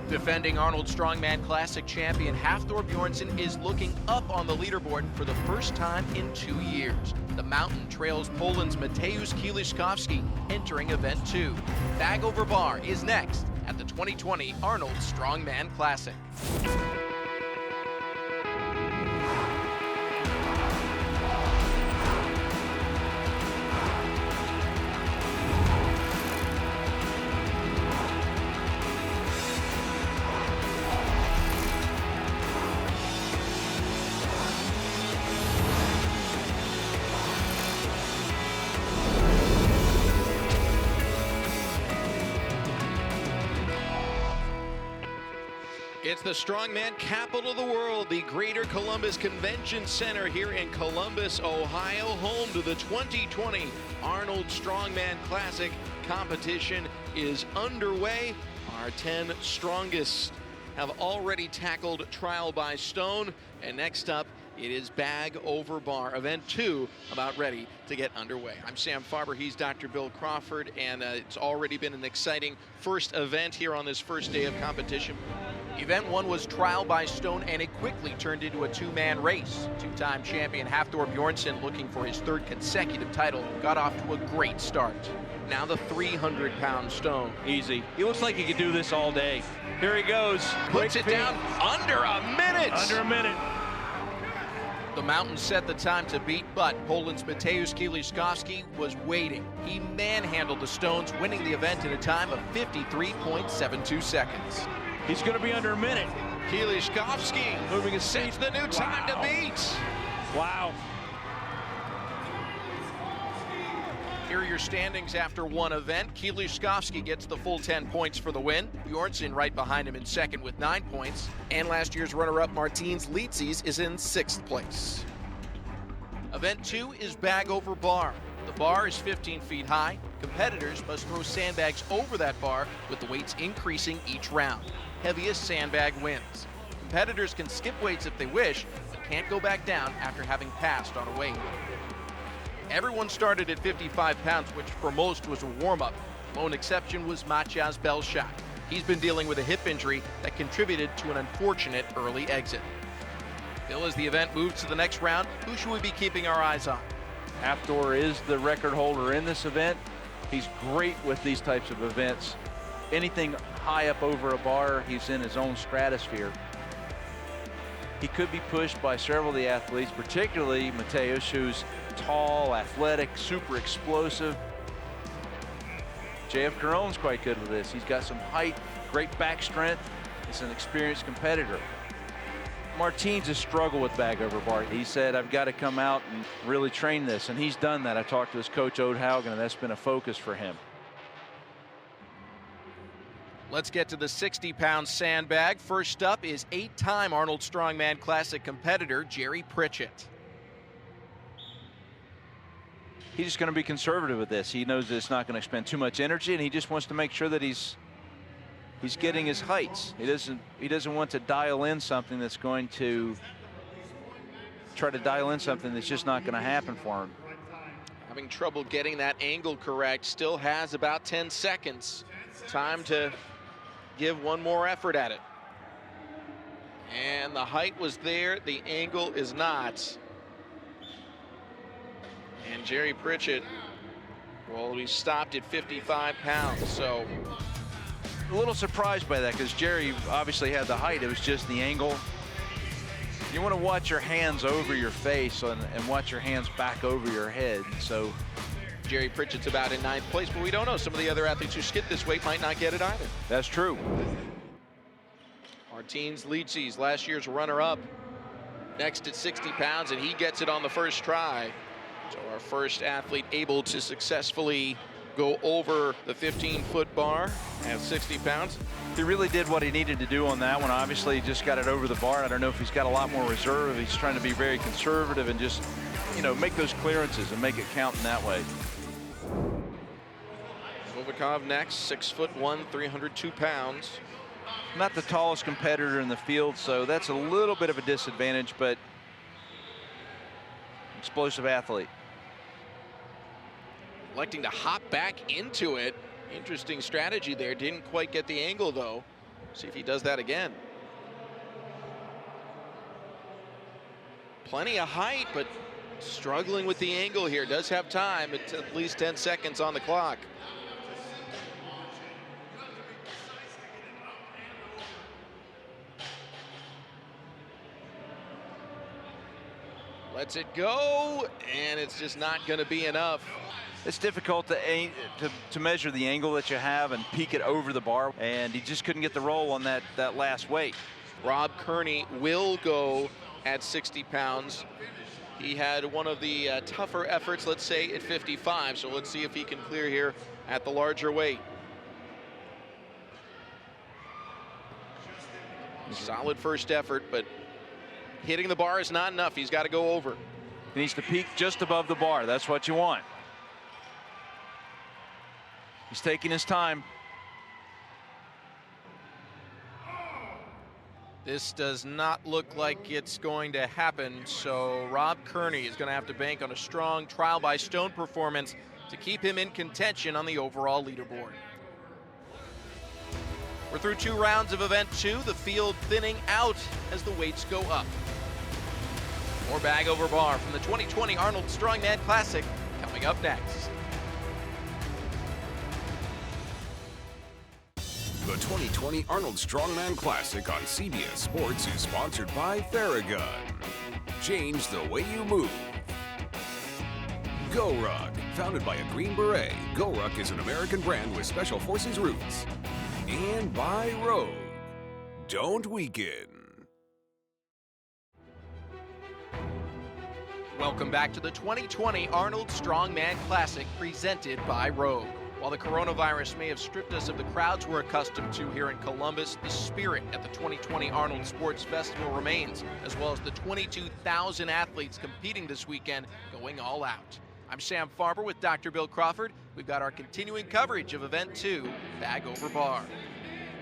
Defending Arnold Strongman Classic champion Hafthor Bjornsson is looking up on the leaderboard for the first time in 2 years. The mountain trails Poland's Mateusz Kieliszkowski entering event 2. Bag over bar is next at the 2020 Arnold Strongman Classic. It's the strongman capital of the world, the Greater Columbus Convention Center here in Columbus, Ohio, home to the 2020 Arnold Strongman Classic. Competition is underway. Our 10 strongest have already tackled trial by stone, and next up it is bag over bar. Event 2 about ready to get underway. I'm Sam Farber, he's Dr. Bill Crawford, and it's already been an exciting first event here on this first day of competition. Event 1 was trial by stone, and it quickly turned into a two-man race. Two-time champion Hafthor Bjornsson, looking for his third consecutive title, got off to a great start. Now the 300-pound stone. Easy. He looks like he could do this all day. Here he goes. Puts it down under a minute. Under a minute. The mountain set the time to beat, but Poland's Mateusz Kieliszkowski was waiting. He manhandled the stones, winning the event in a time of 53.72 seconds. He's going to be under a minute. Kieliszkowski moving his sets the new time to beat. Wow. Here are your standings after one event. Kieliszkowski gets the full 10 points for the win. Bjornsson right behind him in second with 9 points. And last year's runner-up Martins Litzis is in 6th place. Event 2 is bag over bar. The bar is 15 feet high. Competitors must throw sandbags over that bar with the weights increasing each round. Heaviest sandbag wins. Competitors can skip weights if they wish, but can't go back down after having passed on a weight. Everyone started at 55 pounds, which for most was a warm-up. Lone exception was Mateusz Bjornsson. He's been dealing with a hip injury that contributed to an unfortunate early exit. Bill, as the event moves to the next round, who should we be keeping our eyes on? Hafthor is the record holder in this event. He's great with these types of events. Anything high up over a bar, he's in his own stratosphere. He could be pushed by several of the athletes, particularly Mateusz, who's tall, athletic, super explosive. JF Caron's quite good with this. He's got some height, great back strength. He's an experienced competitor. Martins has struggled with bag over bar. He said, I've got to come out and really train this, and he's done that. I talked to his coach, Ode Haugen, and that's been a focus for him. Let's get to the 60-pound sandbag. First up is 8-time Arnold Strongman Classic competitor Jerry Pritchett. He's just going to be conservative with this. He knows that it's not going to expend too much energy, and he just wants to make sure that he's getting his heights. He doesn't want to dial in something that's going to try to dial in something that's just not going to happen for him. Having trouble getting that angle correct. Still has about 10 seconds. Time to give one more effort at it. And the height was there, the angle is not. And Jerry Pritchett, well, we stopped at 55 pounds, so. A little surprised by that because Jerry obviously had the height. It was just the angle. You want to watch your hands over your face and watch your hands back over your head. So Jerry Pritchett's about in 9th place, but we don't know. Some of the other athletes who skip this weight might not get it either. That's true. Martins Litzis, last year's runner-up, next at 60 pounds, and he gets it on the first try. So our first athlete able to successfully go over the 15-foot bar at 60 pounds. He really did what he needed to do on that one. Obviously, he just got it over the bar. I don't know if he's got a lot more reserve. He's trying to be very conservative and just, you know, make those clearances and make it count in that way. Novikov next, 6'1", 302 pounds. Not the tallest competitor in the field, so that's a little bit of a disadvantage, but explosive athlete. Electing to hop back into it. Interesting strategy there. Didn't quite get the angle, though. See if he does that again. Plenty of height, but struggling with the angle here. Does have time. It's at least 10 seconds on the clock. Lets it go, and it's just not going to be enough. It's difficult to measure the angle that you have and peek it over the bar, and he just couldn't get the roll on that last weight. Rob Kearney will go at 60 pounds. He had one of the tougher efforts, let's say, at 55, so let's see if he can clear here at the larger weight. Solid first effort, but hitting the bar is not enough. He's got to go over. He needs to peak just above the bar. That's what you want. He's taking his time. This does not look like it's going to happen, so Rob Kearney is going to have to bank on a strong trial by stone performance to keep him in contention on the overall leaderboard. We're through 2 rounds of event 2, the field thinning out as the weights go up. More bag over bar from the 2020 Arnold Strongman Classic coming up next. The 2020 Arnold Strongman Classic on CBS Sports is sponsored by Theragun. Change the way you move. GoRuck. Founded by a Green Beret, GoRuck is an American brand with Special Forces roots. And by Rogue. Don't weaken. Welcome back to the 2020 Arnold Strongman Classic presented by Rogue. While the coronavirus may have stripped us of the crowds we're accustomed to here in Columbus, the spirit at the 2020 Arnold Sports Festival remains, as well as the 22,000 athletes competing this weekend going all out. I'm Sam Farber with Dr. Bill Crawford. We've got our continuing coverage of Event 2, Bag Over Bar.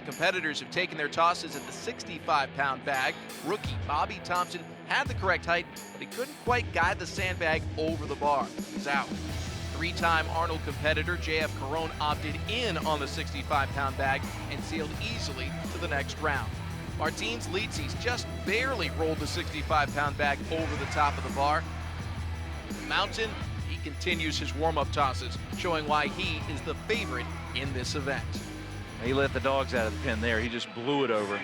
Competitors have taken their tosses at the 65-pound bag. Rookie Bobby Thompson had the correct height, but he couldn't quite guide the sandbag over the bar. He's out. 3-time Arnold competitor J.F. Caron opted in on the 65-pound bag and sailed easily to the next round. Martins Lietzi's just barely rolled the 65-pound bag over the top of the bar. Mountain, he continues his warm-up tosses, showing why he is the favorite in this event. He let the dogs out of the pen there. He just blew it over.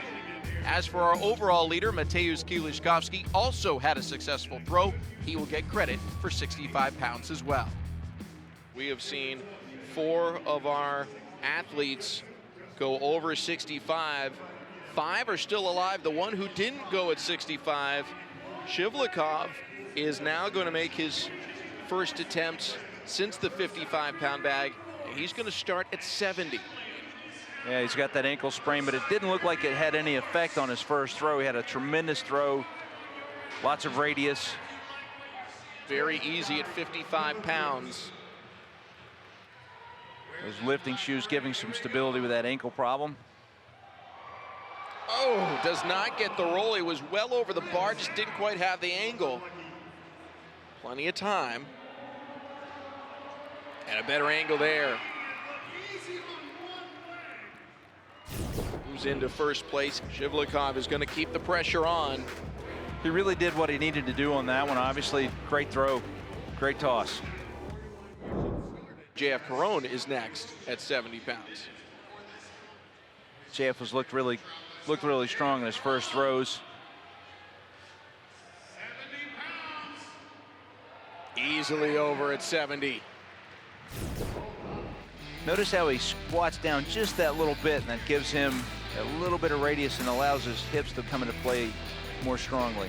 As for our overall leader, Mateusz Kieliszkowski also had a successful throw. He will get credit for 65 pounds as well. We have seen 4 of our athletes go over 65. 5 are still alive. The one who didn't go at 65, Shivlikov, is now going to make his first attempt since the 55-pound bag, and he's going to start at 70. Yeah, he's got that ankle sprain, but it didn't look like it had any effect on his first throw. He had a tremendous throw, lots of radius. Very easy at 55 pounds. Those lifting shoes giving some stability with that ankle problem. Oh, does not get the roll. He was well over the bar, just didn't quite have the angle. Plenty of time. And a better angle there. Moves into first place. Shivlikov is going to keep the pressure on. He really did what he needed to do on that one. Obviously, great throw, great toss. J.F. Caron is next at 70 pounds. JF was looked really strong in his first throws. Easily over at 70. Notice how he squats down just that little bit, and that gives him a little bit of radius and allows his hips to come into play more strongly.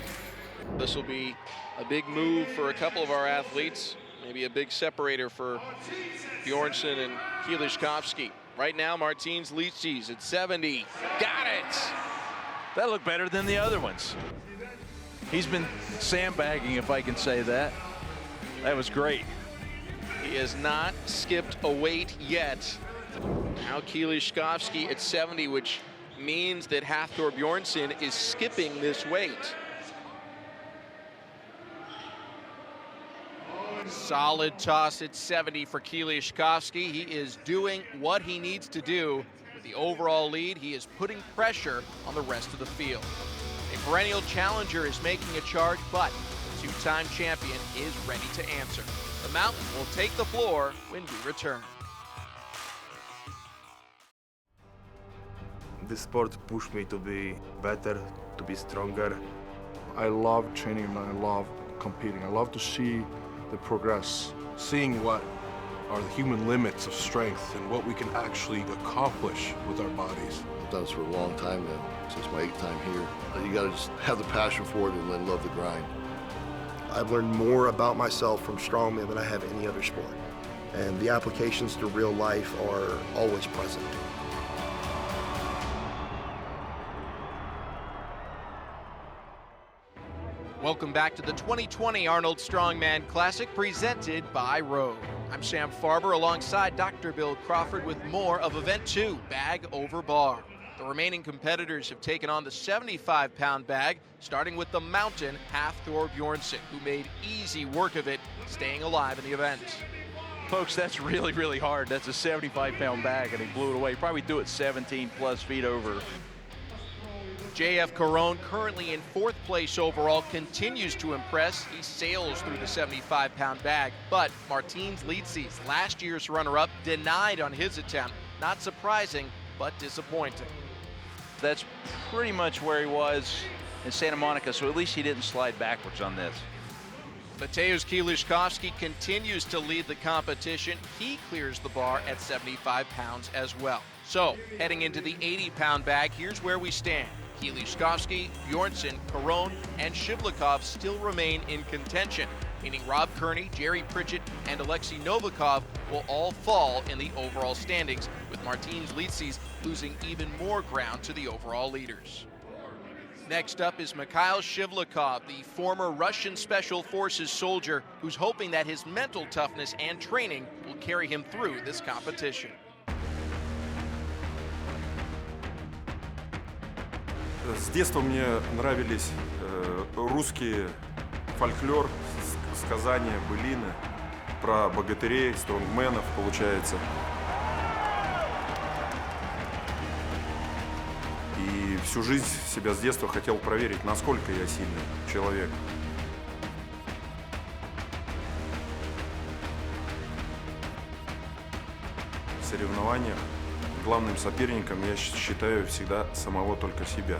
This will be a big move for a couple of our athletes. Maybe a big separator for Bjornsson and Kieliszkowski. Right now, Martins Lietzi's at 70. Got it! That looked better than the other ones. He's been sandbagging, if I can say that. That was great. He has not skipped a weight yet. Now Kieliszkowski at 70, which means that Hafthor Bjornsson is skipping this weight. Solid toss at 70 for Kieliszkowski. He is doing what he needs to do With the overall lead, he is putting pressure on the rest of the field. A perennial challenger is making a charge, but the two-time champion is ready to answer. The Mountain will take the floor when we return. This sport pushed me to be better, to be stronger. I love training and I love competing. I love to see the progress, seeing what are the human limits of strength and what we can actually accomplish with our bodies. I've done this for a long time now, since my 8th time here. You gotta just have the passion for it and then love the grind. I've learned more about myself from strongman than I have any other sport. And the applications to real life are always present. Welcome back to the 2020 Arnold Strongman Classic presented by Rogue. I'm Sam Farber alongside Dr. Bill Crawford with more of Event 2, Bag Over Bar. The remaining competitors have taken on the 75-pound bag, starting with the Mountain Hafthor Bjornsson, who made easy work of it, staying alive in the event. Folks, that's really, really hard. That's a 75-pound bag, and he blew it away. Probably threw it 17-plus feet over. JF Caron, currently in 4th place overall, continues to impress. He sails through the 75-pound bag, but Martins Lietzi's, last year's runner-up, denied on his attempt. Not surprising, but disappointing. That's pretty much where he was in Santa Monica, so at least he didn't slide backwards on this. Mateusz Kieliszkowski continues to lead the competition. He clears the bar at 75 pounds as well. So, heading into the 80-pound bag, here's where we stand. Kieliszkowski, Bjornsson, Caron, and Shivlikov still remain in contention, meaning Rob Kearney, Jerry Pritchett, and Alexei Novikov will all fall in the overall standings, with Martins Lietzi's losing even more ground to the overall leaders. Next up is Mikhail Shivlikov, the former Russian Special Forces soldier who's hoping that his mental toughness and training will carry him through this competition. С детства мне нравились русские фольклор, сказания, былины про богатырей, стронгменов, получается. И всю жизнь себя с детства хотел проверить, насколько я сильный человек. В соревнованиях главным соперником я считаю всегда самого только себя.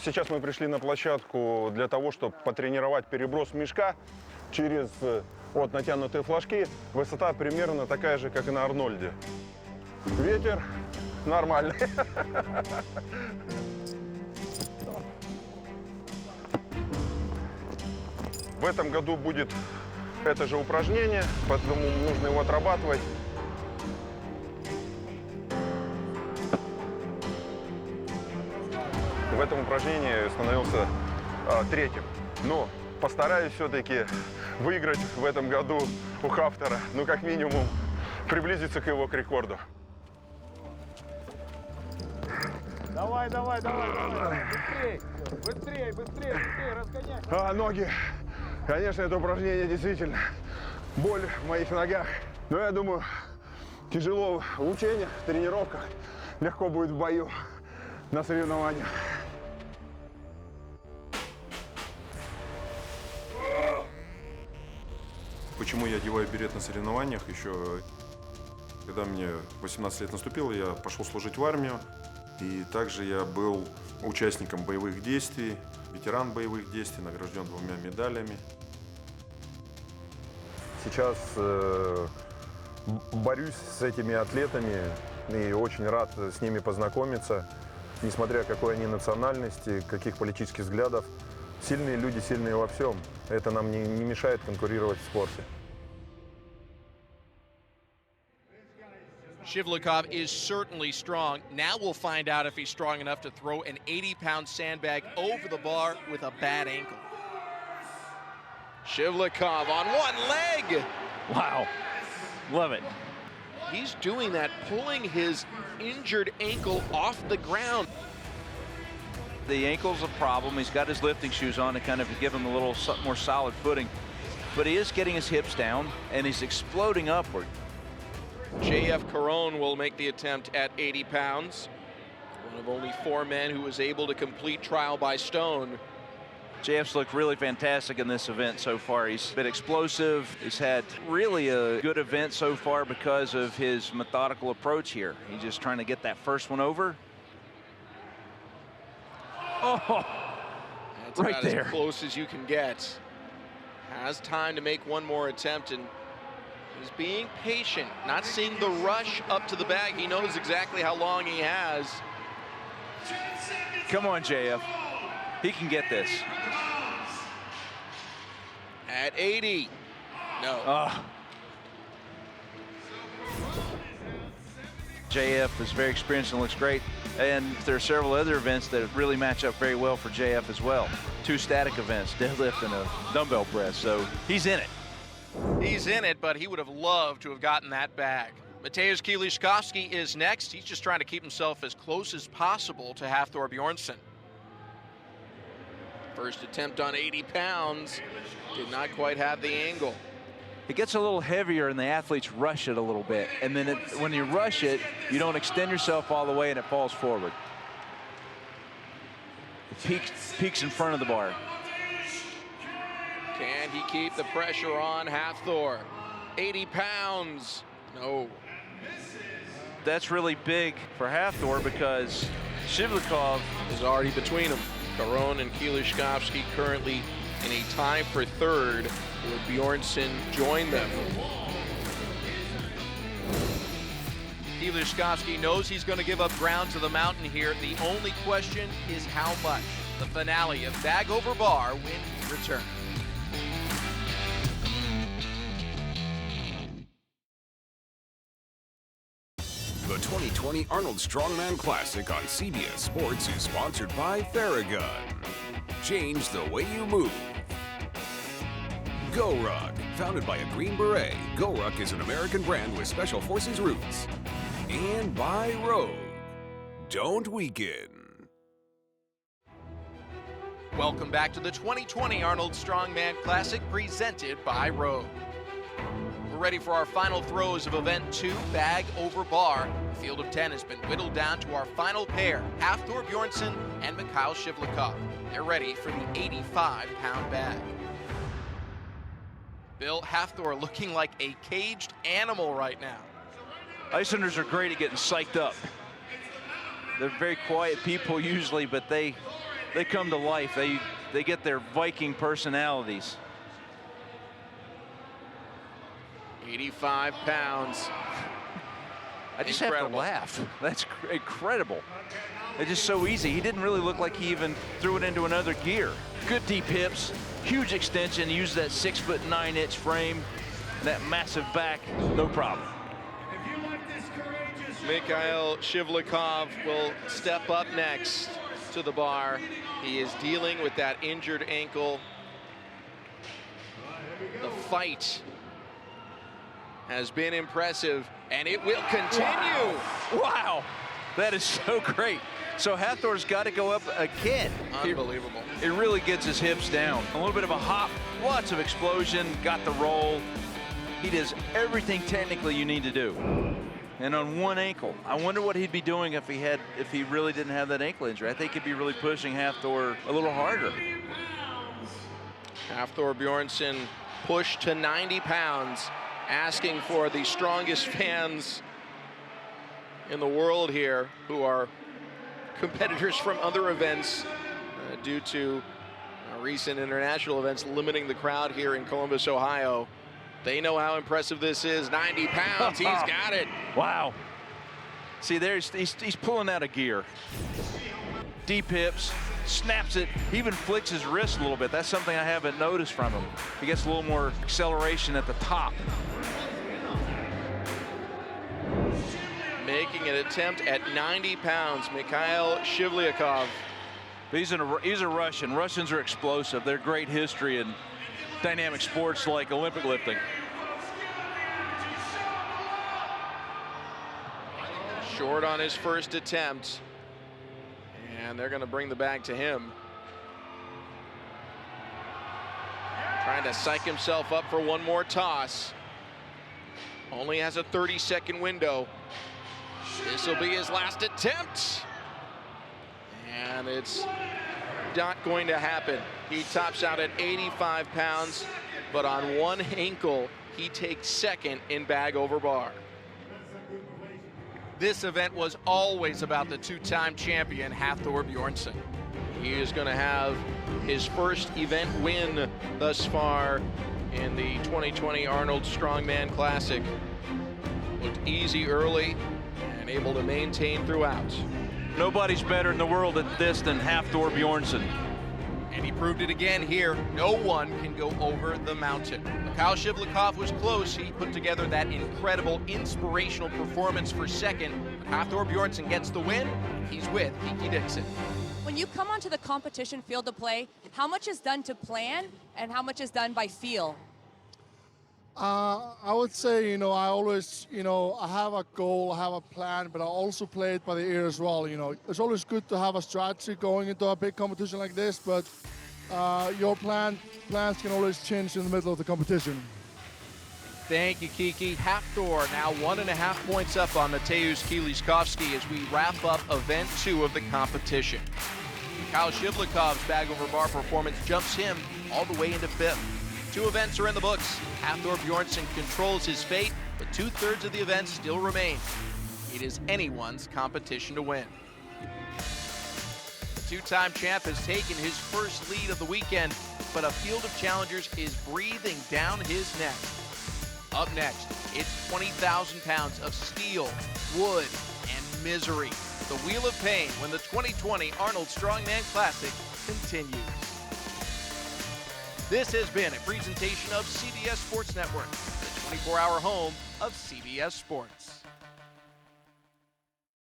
Сейчас мы пришли на площадку для того, чтобы потренировать переброс мешка через вот натянутые флажки. Высота примерно такая же, как и на Арнольде. Ветер нормальный. В этом году будет это же упражнение, поэтому нужно его отрабатывать. В этом упражнении становился третьим. Но постараюсь все-таки выиграть в этом году у Хафтора, ну как минимум приблизиться к его рекорду. Давай, давай, давай, давай, быстрей, быстрей, разгоняй. Ноги. Конечно, это упражнение действительно боль в моих ногах. Но я думаю, тяжело в учениях, в тренировках, легко будет в бою на соревнованиях. Почему я одеваю берет на соревнованиях? Еще когда мне 18 лет наступило, я пошел служить в армию. И также я был участником боевых действий, ветеран боевых действий, награжден 2 медалями. Сейчас борюсь с этими атлетами и очень рад с ними познакомиться, несмотря какой они национальности, каких политических взглядов. Сильные люди, сильные во всем. Это нам не мешает конкурировать в спорте. Shivlikov is certainly strong. Now we'll find out if he's strong enough to throw an 80-pound sandbag over the bar with a bad ankle. Shivlikov on one leg. Wow, love it. He's doing that, pulling his injured ankle off the ground. The ankle's a problem. He's got his lifting shoes on to kind of give him a little more solid footing. But he is getting his hips down, and he's exploding upward. J.F. Caron will make the attempt at 80 pounds. One of only 4 men who was able to complete trial by stone. JF's looked really fantastic in this event so far. He's been explosive. He's had really a good event so far because of his methodical approach here. He's just trying to get that first one over. Oh, that's right about there. As close as you can get. Has time to make one more attempt, and he's being patient, not seeing the rush up to the bag. He knows exactly how long he has. Come on, JF. He can get this. At 80. No. JF is very experienced and looks great. And there are several other events that really match up very well for JF as well. 2 static events, deadlift and a dumbbell press. So he's in it. He's in it, but he would have loved to have gotten that bag. Mateusz Kieliszkowski is next. He's just trying to keep himself as close as possible to Hafthor Bjornsson. First attempt on 80 pounds. Did not quite have the angle. It gets a little heavier and the athletes rush it a little bit. And then when you rush it, you don't extend yourself all the way and it falls forward. It peaks in front of the bar. Can he keep the pressure on Hafthor? 80 pounds. No. That's really big for Hafthor because Shivlikov is already between them. Caron and Kieliszkowski currently in a tie for third, with Bjornsson join them. Kieliszkowski knows he's going to give up ground to the mountain here. The only question is how much. The finale of bag over bar when we return. The 2020 Arnold Strongman Classic on CBS Sports is sponsored by Theragun. Change the way you move. GoRuck. Founded by a Green Beret, GoRuck is an American brand with Special Forces roots. And by Rogue. Don't weaken. Welcome back to the 2020 Arnold Strongman Classic presented by Rogue. We're ready for our final throws of event 2, bag over bar. The field of 10 has been whittled down to our final pair, Hafthor Bjornsson and Mateusz Kieliszkowski. They're ready for the 85-pound bag. Bill, Hafthor looking like a caged animal right now. Icelanders are great at getting psyched up. They're very quiet people usually, but they come to life. They get their Viking personalities. 85 pounds. I just have to laugh. That's incredible. It's just so easy. He didn't really look like he even threw it into another gear. Good deep hips, huge extension, used that 6'9" frame, that massive back, no problem. Mikhail Shivlikov will step up next to the bar. He is dealing with that injured ankle. The fight has been impressive, and it will continue. Wow. That is so great. So Hafthor's got to go up again. Unbelievable. It really gets his hips down. A little bit of a hop, lots of explosion, got the roll. He does everything technically you need to do. And on one ankle. I wonder what he'd be doing if he really didn't have that ankle injury. I think he'd be really pushing Hafthor a little harder. Hafthor Bjornsson pushed to 90 pounds, asking for the strongest fans in the world here, who are competitors from other events due to recent international events limiting the crowd here in Columbus, Ohio. They know how impressive this is. 90 pounds, he's got it. Wow. See, he's pulling out a gear. Deep hips, snaps it, he even flicks his wrist a little bit. That's something I haven't noticed from him. He gets a little more acceleration at the top. Making an attempt at 90 pounds, Mikhail Shivlikov. He's a Russian. Russians are explosive. They're great history in dynamic sports like Olympic lifting. Short on his first attempt, and they're going to bring the bag to him. Trying to psych himself up for one more toss. only has a 30-second window. This will be his last attempt. And it's not going to happen. He tops out at 85 pounds, but on one ankle, he takes second in bag over bar. This event was always about the two-time champion, Hafthor Bjornsson. He is going to have his first event win thus far in the 2020 Arnold Strongman Classic. Looked easy early and able to maintain throughout. Nobody's better in the world at this than Hafthor Bjornsson. And he proved it again here. No one can go over the mountain. Mateusz Kieliszkowski was close. He put together that incredible, inspirational performance for second. Hafthor Bjornsson gets the win. He's with Kiki Dixon. When you come onto the competition field to play, how much is done to plan and how much is done by feel? I would say, I always, I have a goal, I have a plan, but I also play it by the ear as well. It's always good to have a strategy going into a big competition like this, but your plans can always change in the middle of the competition. Thank you, Kiki. Hafthor now 1.5 points up on Mateusz Kieliszkowski as we wrap up event 2 of the competition. Mateusz Kieliszkowski's bag over bar performance jumps him all the way into 5th. 2 events are in the books. Hafthor Bjornsson controls his fate, but 2/3 of the events still remain. It is anyone's competition to win. The two-time champ has taken his first lead of the weekend, but a field of challengers is breathing down his neck. Up next, it's 20,000 pounds of steel, wood, and misery. The Wheel of Pain when the 2020 Arnold Strongman Classic continues. This has been a presentation of CBS Sports Network, the 24-hour home of CBS Sports.